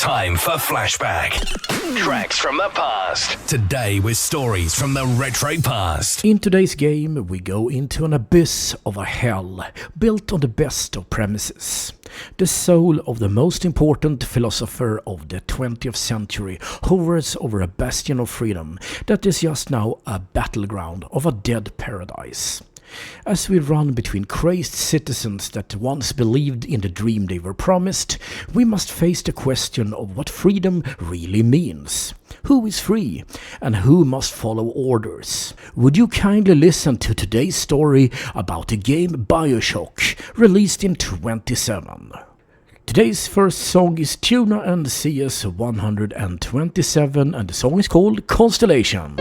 time for Flashback. Tracks from the past. Today with stories from the retro past. In today's game, we go into an abyss of a hell, built on the best of premises. The soul of the most important philosopher of the 20th century hovers over a bastion of freedom that is just now a battleground of a dead paradise. As we run between crazed citizens that once believed in the dream they were promised, we must face the question of what freedom really means. Who is free, and who must follow orders? Would you kindly listen to today's story about the game Bioshock, released in 2017. Today's first song is Tuna and CS127, and the song is called Constellation.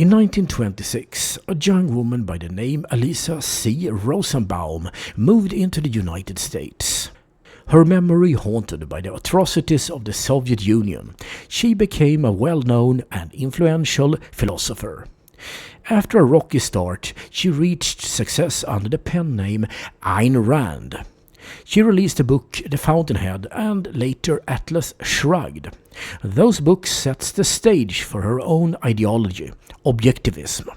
In 1926, a young woman by the name Alisa Z. Rosenbaum moved into the United States. Her memory haunted by the atrocities of the Soviet Union, she became a well-known and influential philosopher. After a rocky start, she reached success under the pen name Ayn Rand. She released the book The Fountainhead and later Atlas Shrugged. Those books set the stage for her own ideology, Objectivism.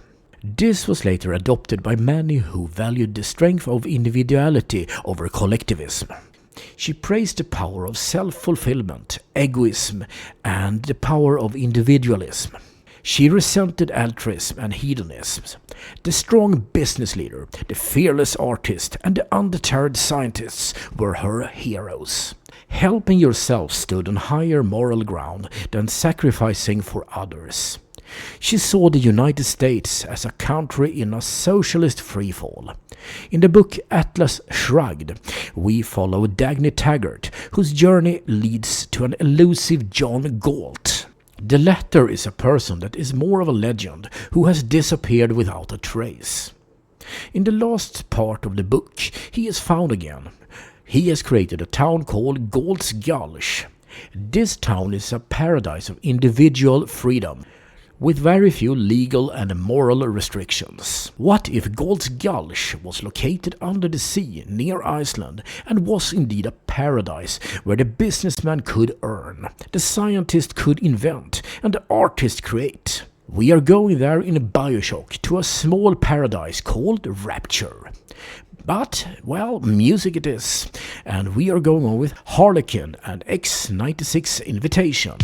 This was later adopted by many who valued the strength of individuality over collectivism. She praised the power of self-fulfillment, egoism, and the power of individualism. She resented altruism and hedonism. The strong business leader, the fearless artist, and the undeterred scientists were her heroes. Helping yourself stood on higher moral ground than sacrificing for others. She saw the United States as a country in a socialist freefall. In the book Atlas Shrugged, we follow Dagny Taggart, whose journey leads to an elusive John Galt. The latter is a person that is more of a legend, who has disappeared without a trace. In the last part of the book, he is found again. He has created a town called Galts gulch. This town is a paradise of individual freedom, with very few legal and moral restrictions. What if Galts Gulch was located under the sea near Iceland and was indeed a paradise where the businessman could earn, the scientist could invent, and the artist create? We are going there in Bioshock to a small paradise called Rapture. But, well, music it is, and we are going on with Harlequin and X96 Invitation.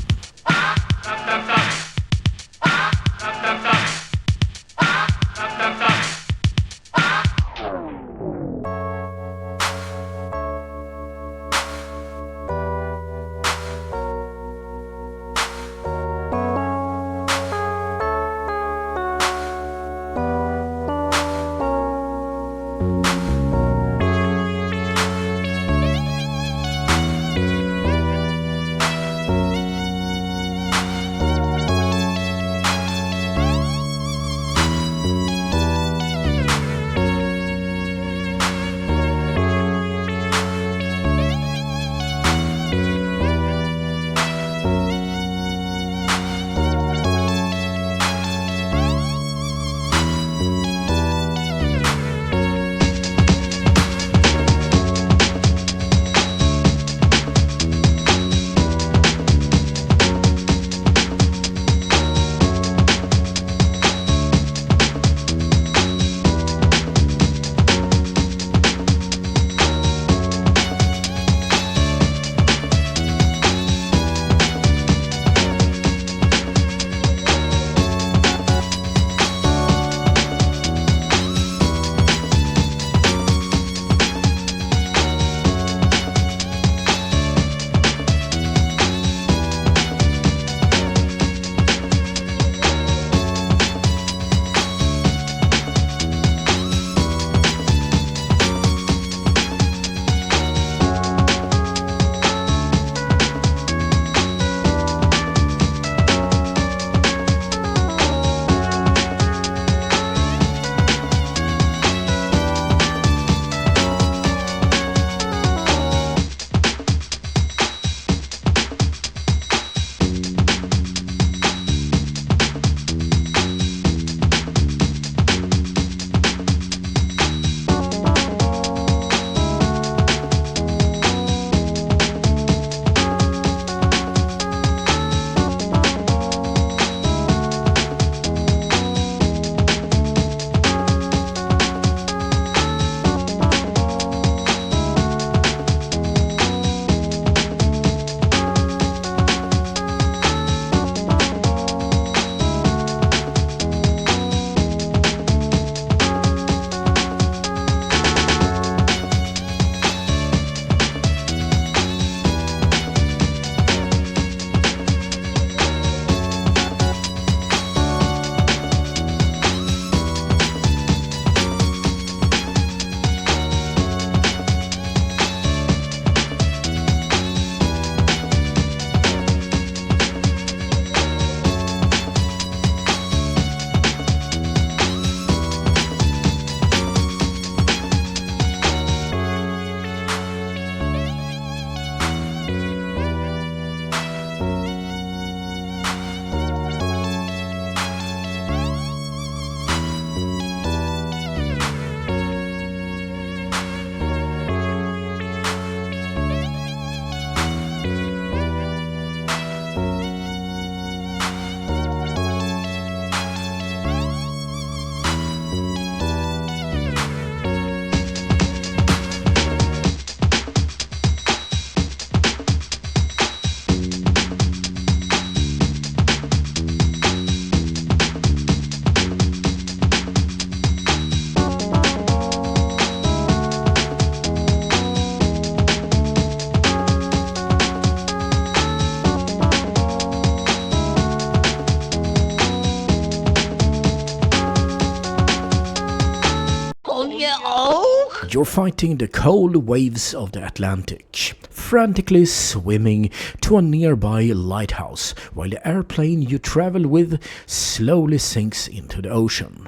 You're fighting the cold waves of the Atlantic, frantically swimming to a nearby lighthouse, while the airplane you travel with slowly sinks into the ocean.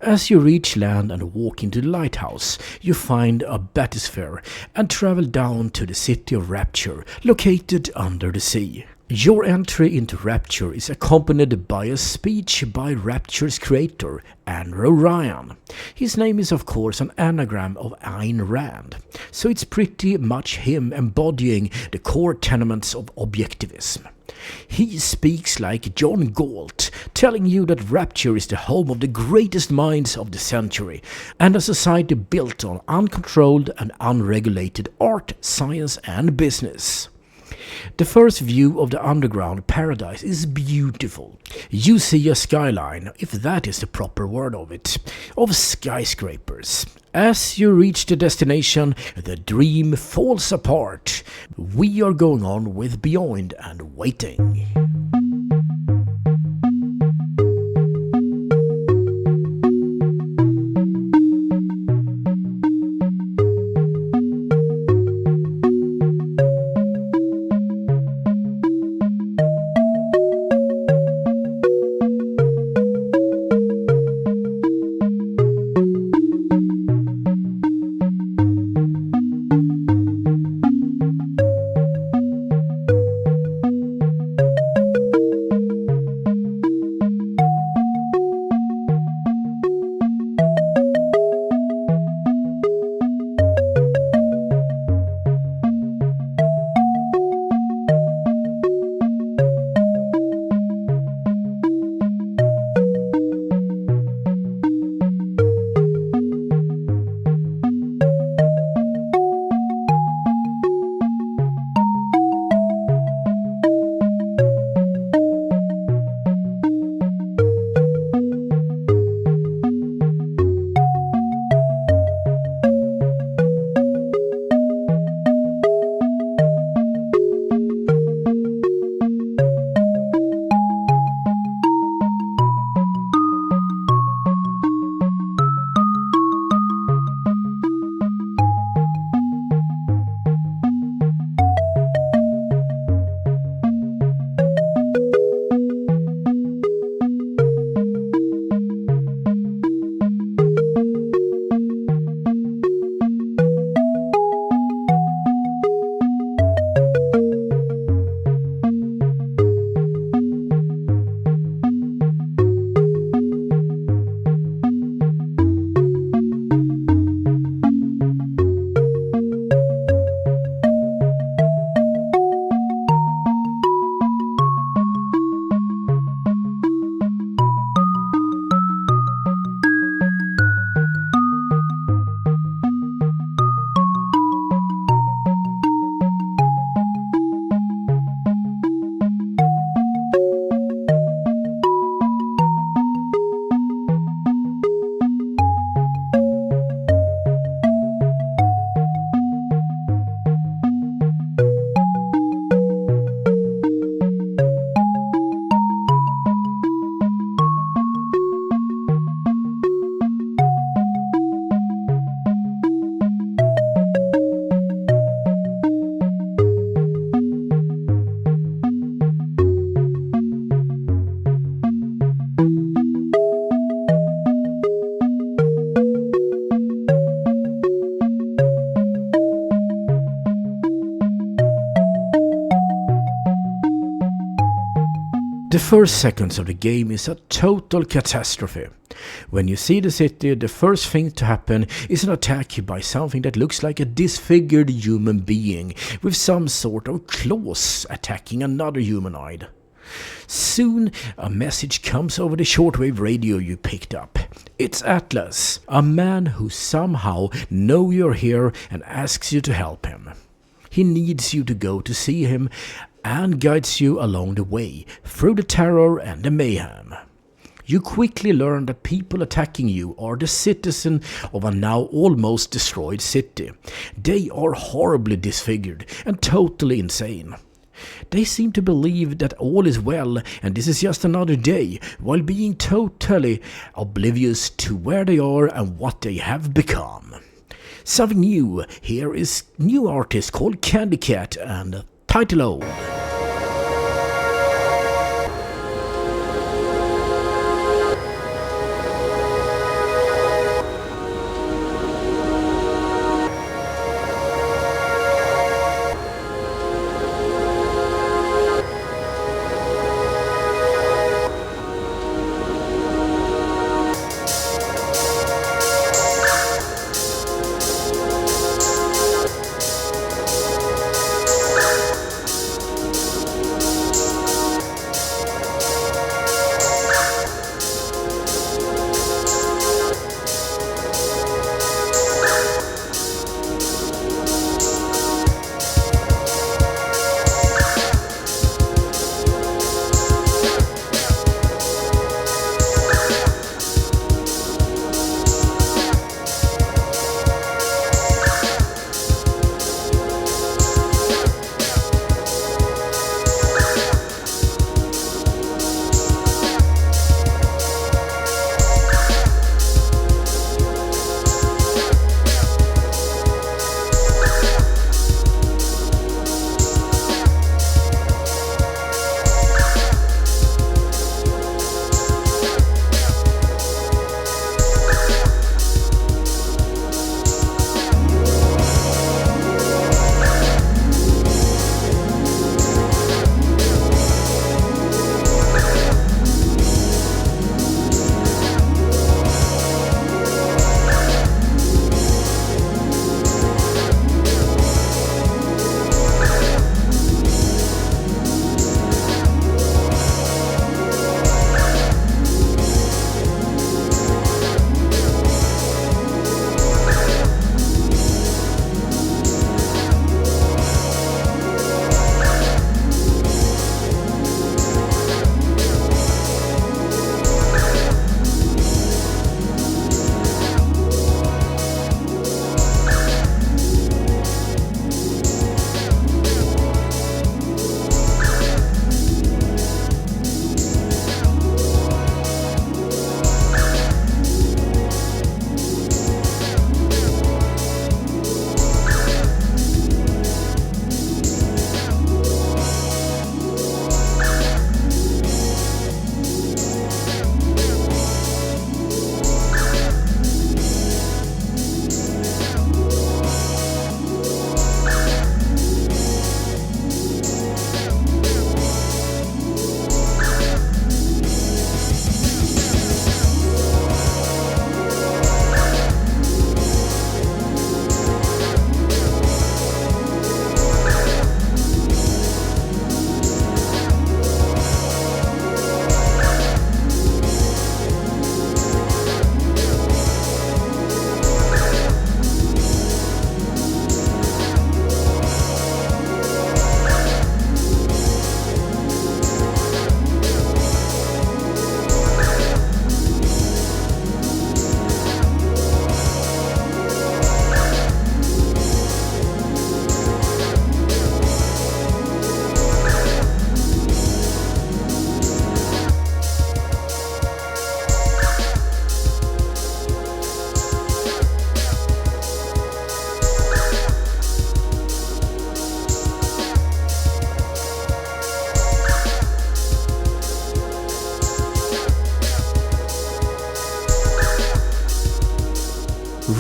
As you reach land and walk into the lighthouse, you find a bathysphere and travel down to the city of Rapture, located under the sea. Your entry into Rapture is accompanied by a speech by Rapture's creator, Ayn Rand. His name is of course an anagram of Ayn Rand, so it's pretty much him embodying the core tenements of Objectivism. He speaks like John Galt, telling you that Rapture is the home of the greatest minds of the century, and a society built on uncontrolled and unregulated art, science and business. The first view of the underground paradise is beautiful. You see a skyline, if that is the proper word of it, of skyscrapers. As you reach the destination, the dream falls apart. We are going on with Beyond and Waiting. The first seconds of the game is a total catastrophe. When you see the city, the first thing to happen is an attack by something that looks like a disfigured human being with some sort of claws attacking another humanoid. Soon, a message comes over the shortwave radio you picked up. It's Atlas, a man who somehow knows you're here and asks you to help him. He needs you to go to see him and guides you along the way through the terror and the mayhem. You quickly learn that people attacking you are the citizens of a now almost destroyed city. They are horribly disfigured and totally insane. They seem to believe that all is well and this is just another day, while being totally oblivious to where they are and what they have become. Something new, here is new artist called Candy Cat and Title Old.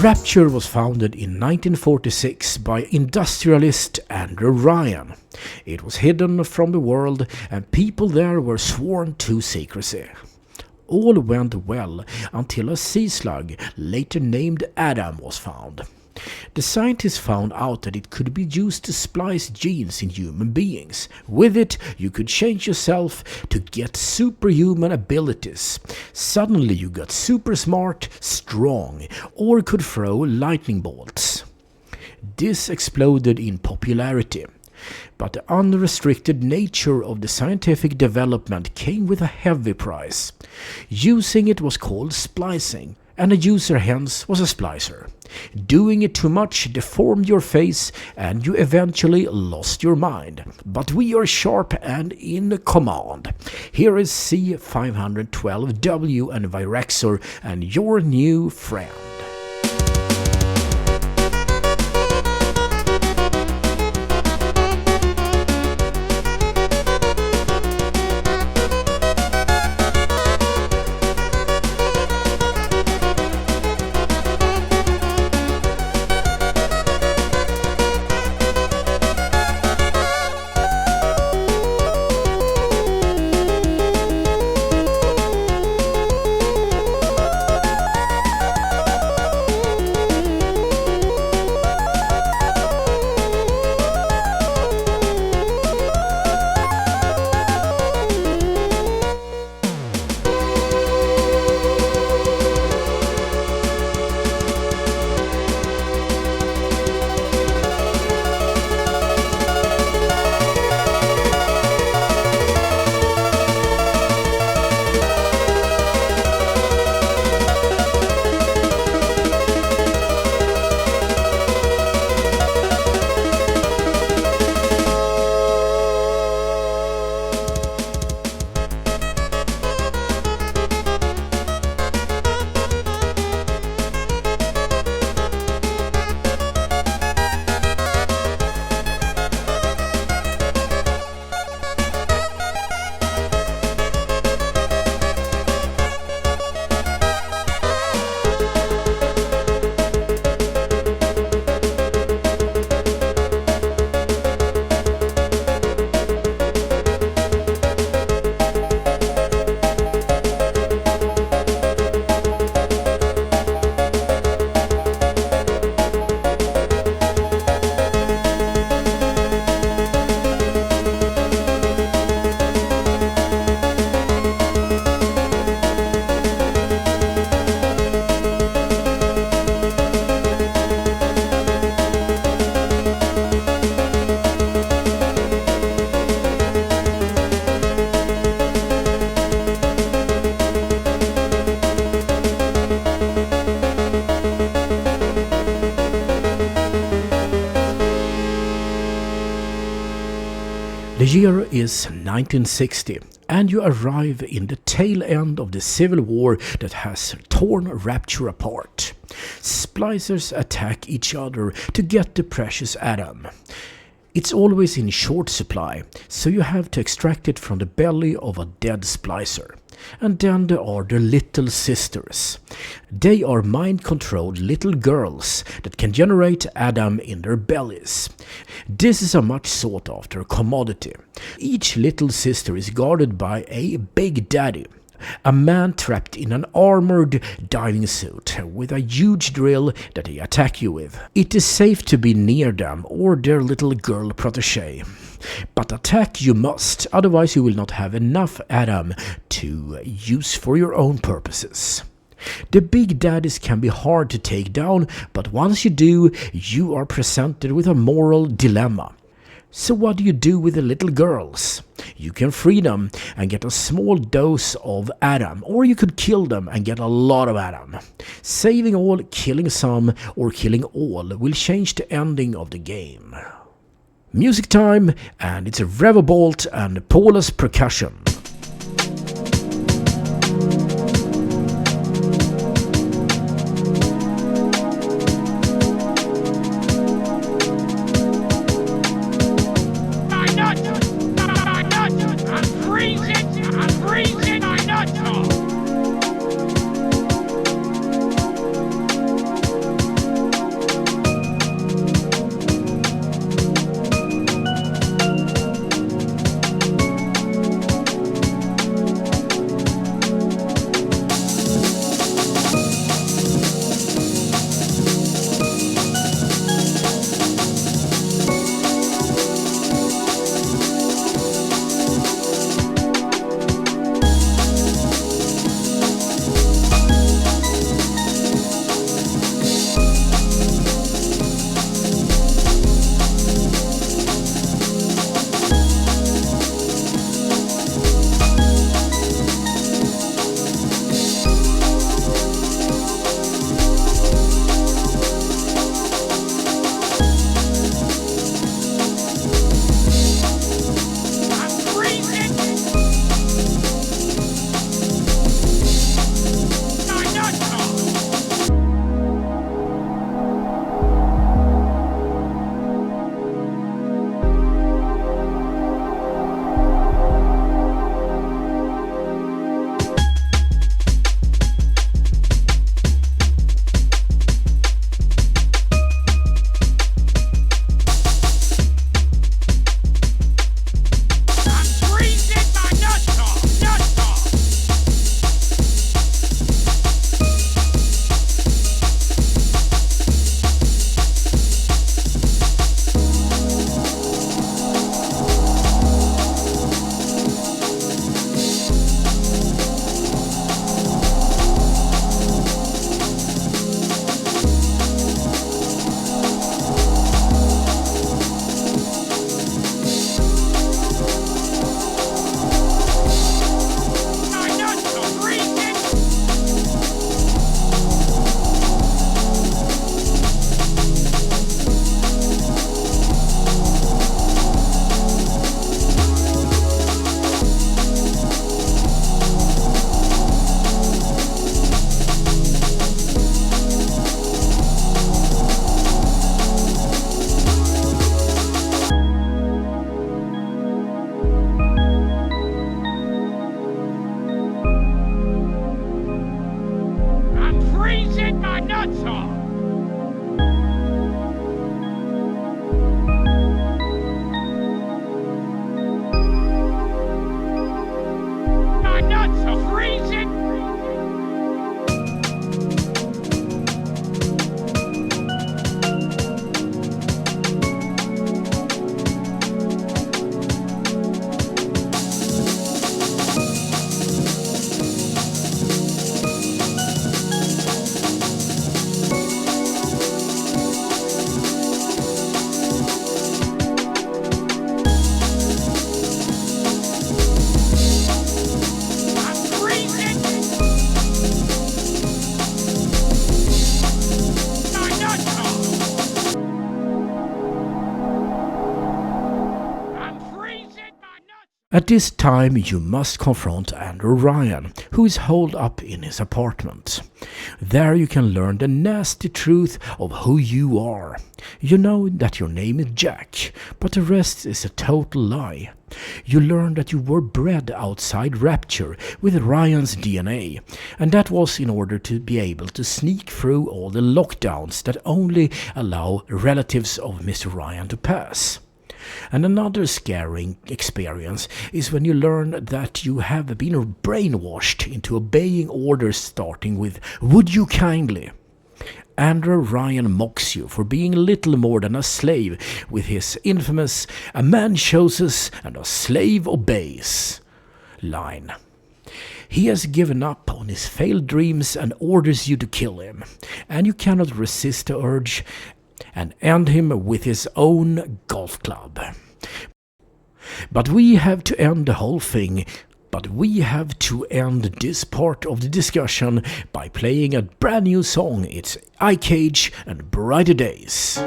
Rapture was founded in 1946 by industrialist Andrew Ryan. It was hidden from the world and people there were sworn to secrecy. All went well until a sea slug, later named Adam, was found. The scientists found out that it could be used to splice genes in human beings. With it, you could change yourself to get superhuman abilities. Suddenly you got super smart, strong, or could throw lightning bolts. This exploded in popularity. But the unrestricted nature of the scientific development came with a heavy price. Using it was called splicing, and a user hence was a splicer. Doing it too much deformed your face and you eventually lost your mind. But we are sharp and in command. Here is C512w and Viraxor and your new friend. The year is 1960, and you arrive in the tail end of the civil war that has torn Rapture apart. Splicers attack each other to get the precious atom. It's always in short supply, so you have to extract it from the belly of a dead splicer. And then there are the Little Sisters. They are mind-controlled little girls that can generate Adam in their bellies. This is a much sought-after commodity. Each Little Sister is guarded by a Big Daddy, a man trapped in an armored diving suit with a huge drill that they attack you with. It is safe to be near them or their little girl protege. But attack you must, otherwise you will not have enough Adam to use for your own purposes. The Big Daddies can be hard to take down, but once you do, you are presented with a moral dilemma. So what do you do with the little girls? You can free them and get a small dose of Adam, or you could kill them and get a lot of Adam. Saving all, killing some, or killing all will change the ending of the game. Music time, and it's a Revobolt and Paula's percussion. At this time you must confront Andrew Ryan, who is holed up in his apartment. There you can learn the nasty truth of who you are. You know that your name is Jack, but the rest is a total lie. You learn that you were bred outside Rapture with Ryan's DNA, and that was in order to be able to sneak through all the lockdowns that only allow relatives of Mr. Ryan to pass. And another scaring experience is when you learn that you have been brainwashed into obeying orders starting with "Would you kindly?" Andrew Ryan mocks you for being little more than a slave with his infamous "A man chooses and a slave obeys" line. He has given up on his failed dreams and orders you to kill him, and you cannot resist the urge and end him with his own golf club. But we have to end the whole thing. But we have to end this part of the discussion by playing a brand new song. It's Icage and Brighter Days.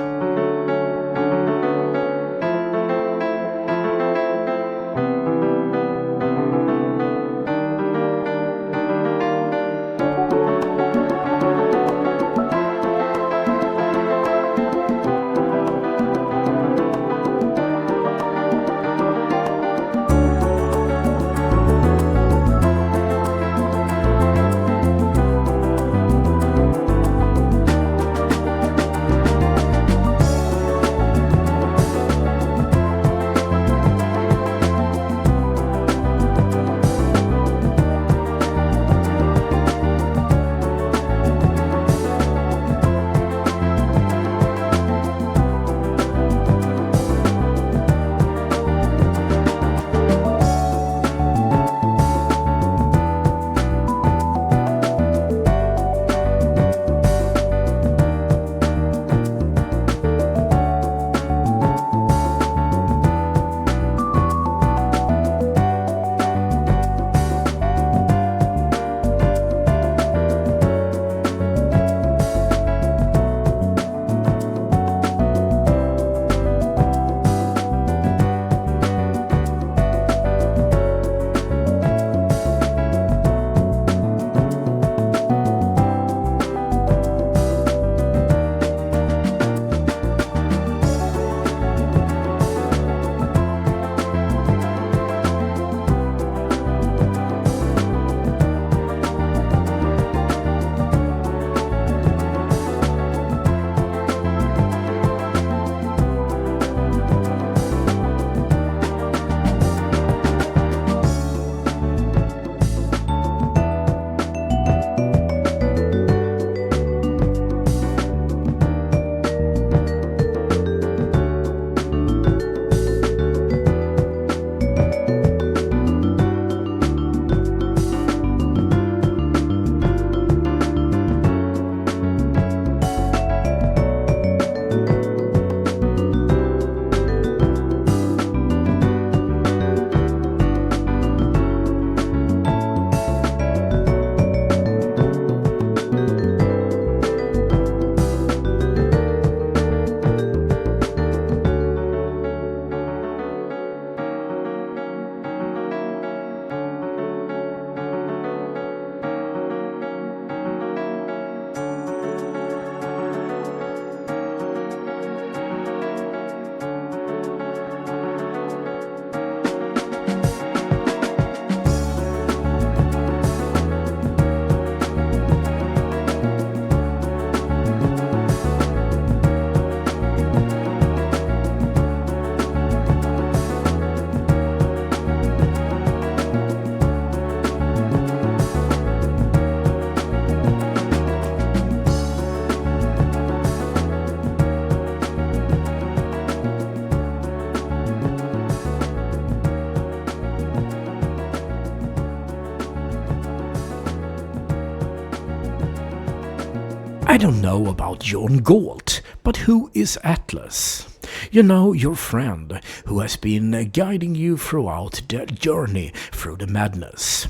I don't know about John Galt, but who is Atlas? You know, your friend who has been guiding you throughout the journey through the madness.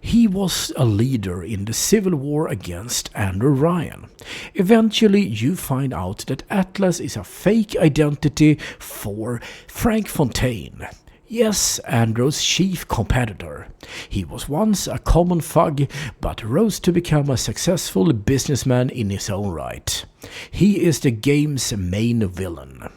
He was a leader in the civil war against Andrew Ryan. Eventually you find out that Atlas is a fake identity for Frank Fontaine. Yes, Andrew's chief competitor. He was once a common thug, but rose to become a successful businessman in his own right. He is the game's main villain.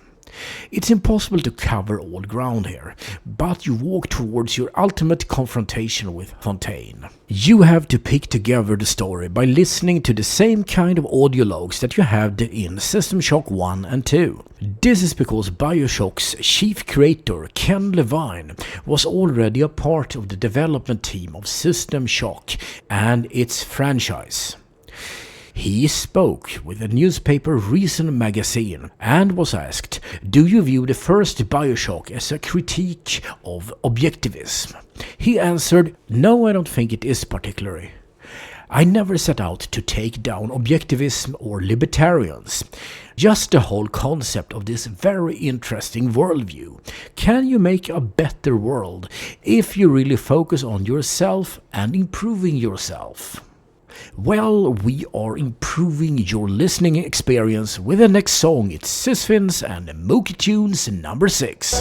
It's impossible to cover all ground here, but you walk towards your ultimate confrontation with Fontaine. You have to pick together the story by listening to the same kind of audio logs that you had in System Shock 1 and 2. This is because Bioshock's chief creator, Ken Levine, was already a part of the development team of System Shock and its franchise. He spoke with the newspaper Reason magazine and was asked, "Do you view the first Bioshock as a critique of objectivism?" He answered, "No, I don't think it is particularly. I never set out to take down objectivism or libertarians. Just the whole concept of this very interesting worldview. Can you make a better world if you really focus on yourself and improving yourself?" Well, we are improving your listening experience with the next song. It's Sisfins and Mookie Tunes number 6.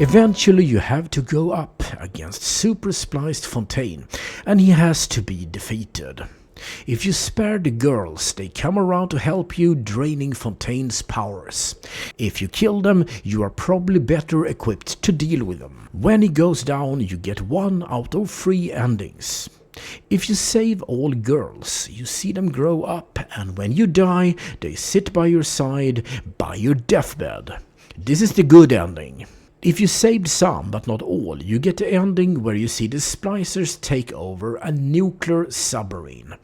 Eventually you have to go up against super spliced Fontaine, and he has to be defeated. If you spare the girls, they come around to help you, draining Fontaine's powers. If you kill them, you are probably better equipped to deal with them. When he goes down, you get 1 out of 3 endings. If you save all girls, you see them grow up, and when you die, they sit by your side, by your deathbed. This is the good ending. If you saved some, but not all, you get the ending where you see the splicers take over a nuclear submarine.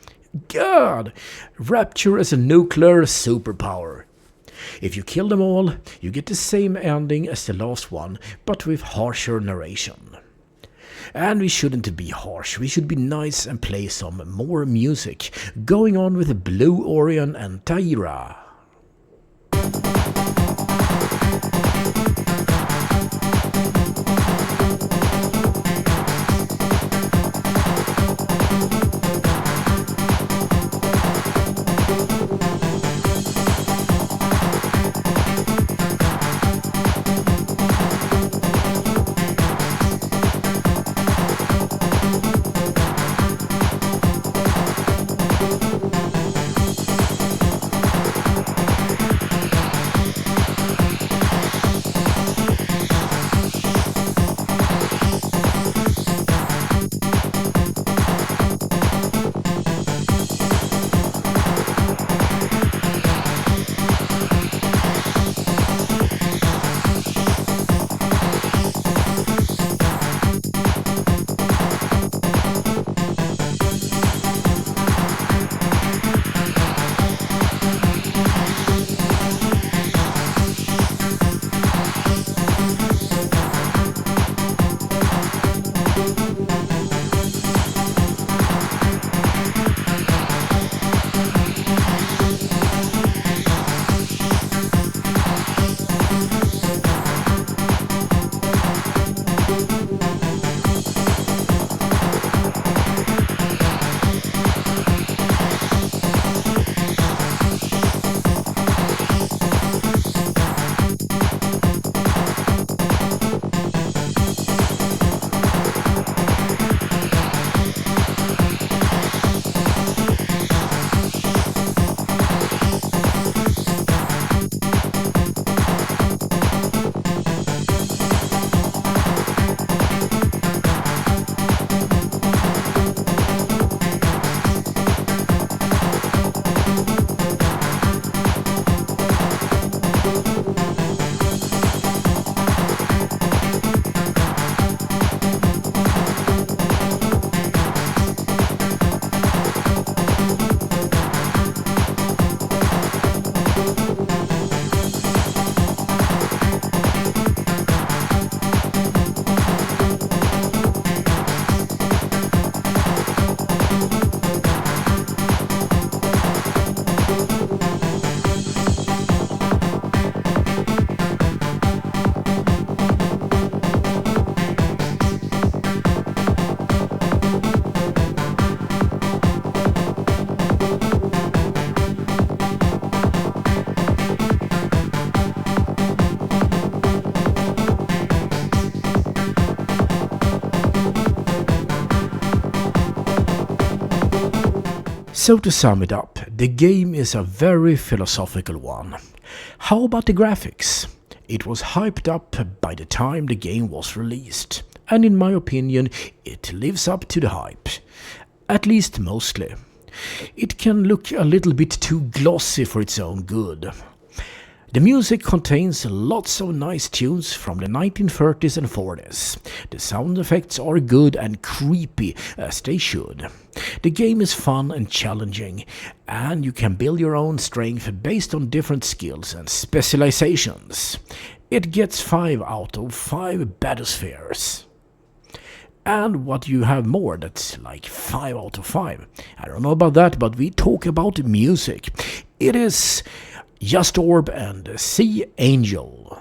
God! Rapture as a nuclear superpower. If you kill them all, you get the same ending as the last one, but with harsher narration. And we shouldn't be harsh, we should be nice and play some more music, going on with Blue Orion and Taira. So to sum it up, the game is a very philosophical one. How about the graphics? It was hyped up by the time the game was released, and in my opinion it lives up to the hype. At least mostly. It can look a little bit too glossy for its own good. The music contains lots of nice tunes from the 1930s and 40s. The sound effects are good and creepy, as they should. The game is fun and challenging, and you can build your own strength based on different skills and specializations. It gets 5 out of 5 bathyspheres. And what you have more that's like 5 out of 5? I don't know about that, but we talk about music. It is Just Orb and Sea Angel.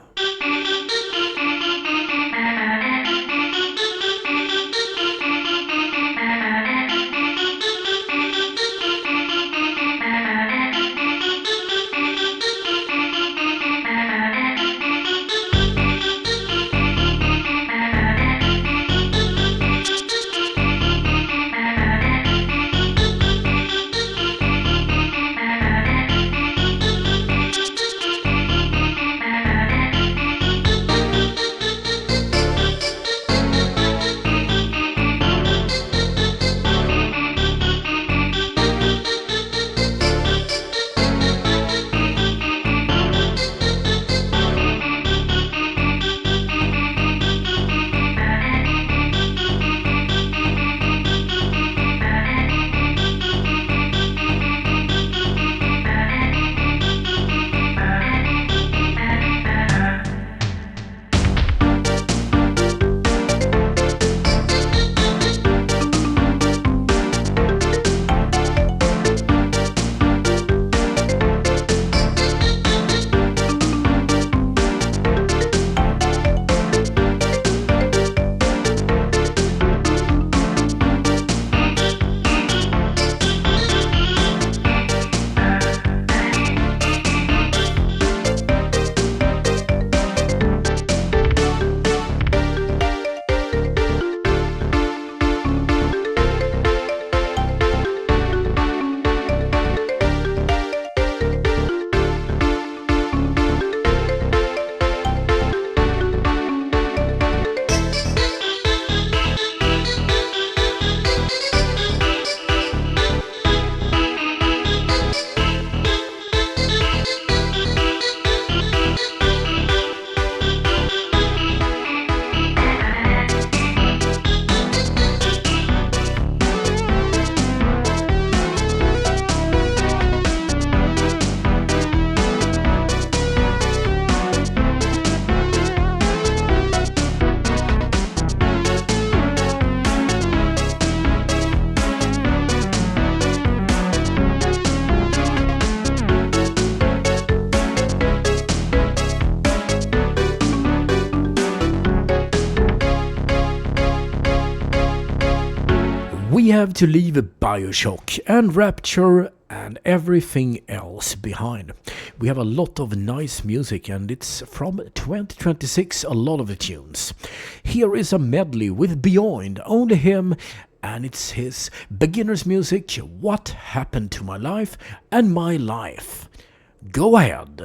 we have to leave Bioshock and Rapture and everything else behind. We have a lot of nice music, and it's from 2026, a lot of the tunes. Here is a medley with Beyond, Only Him, and it's his beginner's music, What Happened to My Life and My Life. Go ahead.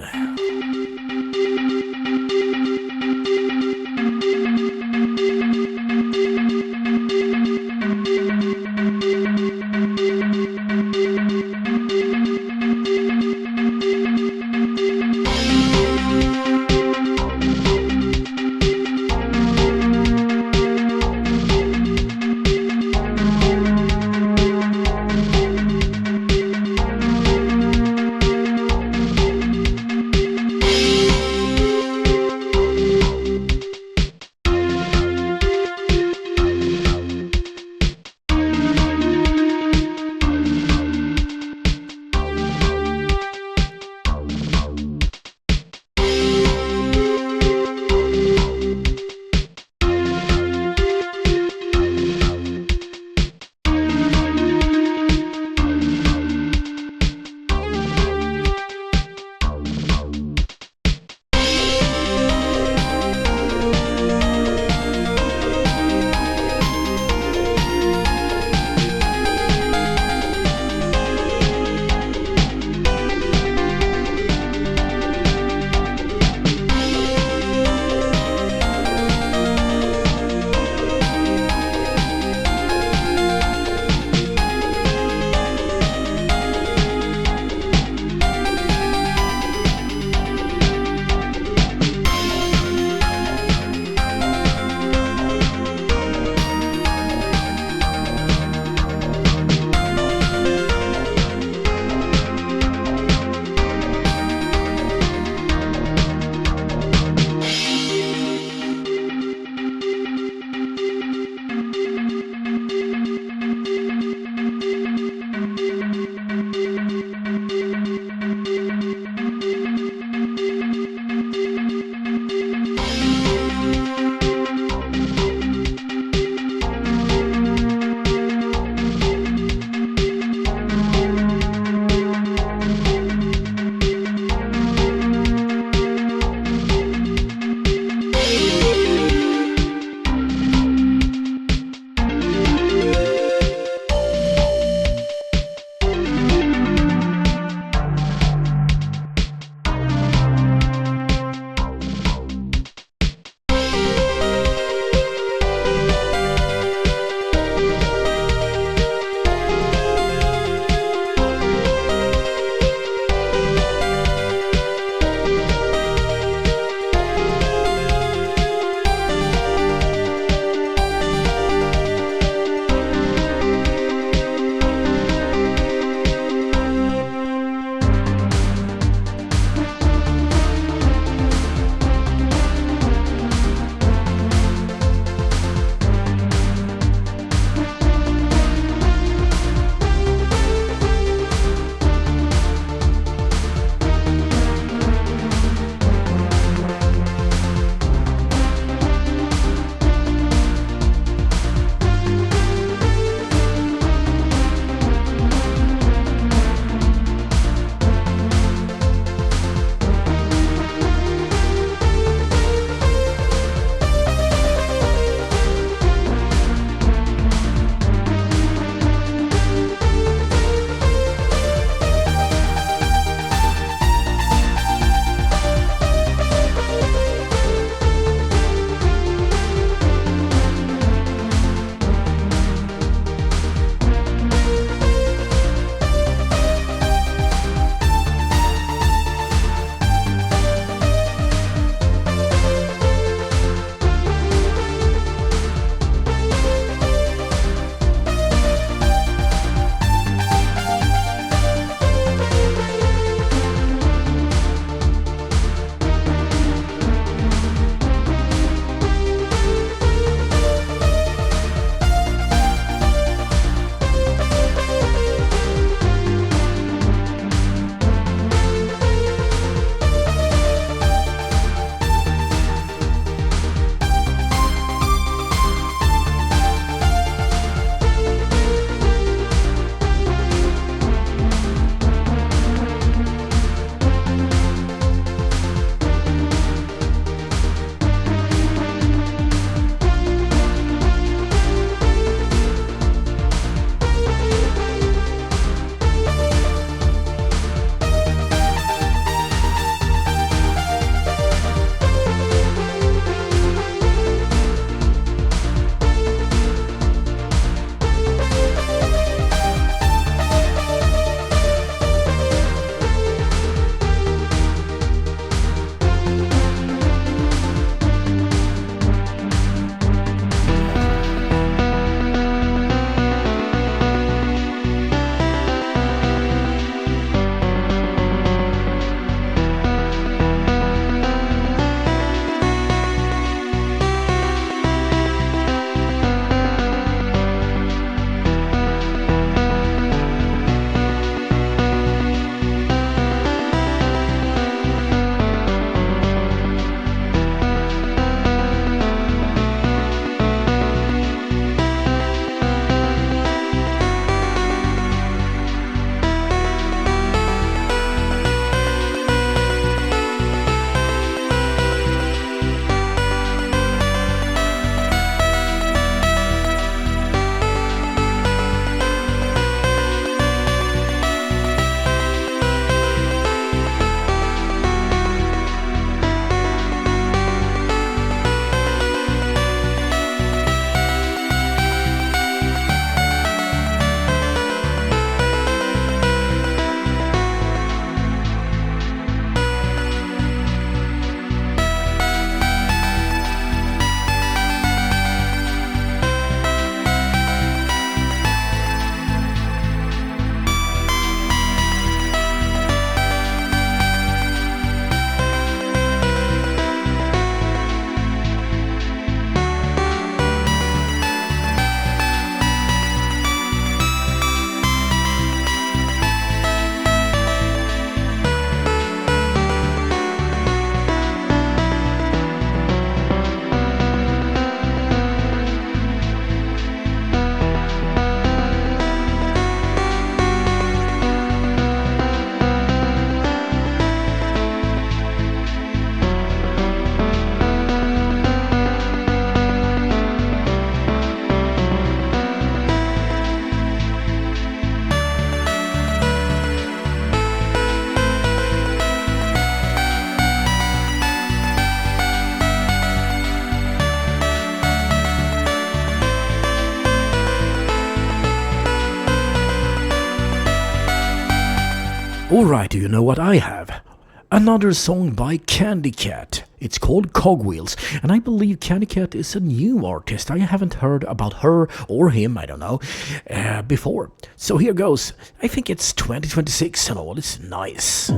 Alright, do you know what I have? Another song by Candy Cat. It's called Cogwheels, and I believe Candy Cat is a new artist. I haven't heard about her or him, I don't know, before. So here goes. I think it's 2026 and all. It's nice.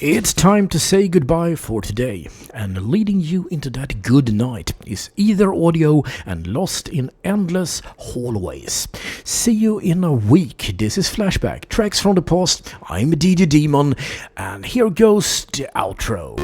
It's time to say goodbye for today, and leading you into that good night is Either Audio and Lost in Endless Hallways. See you in a week. This is Flashback, Tracks from the Past. I'm DJ Daemon, and here goes the outro.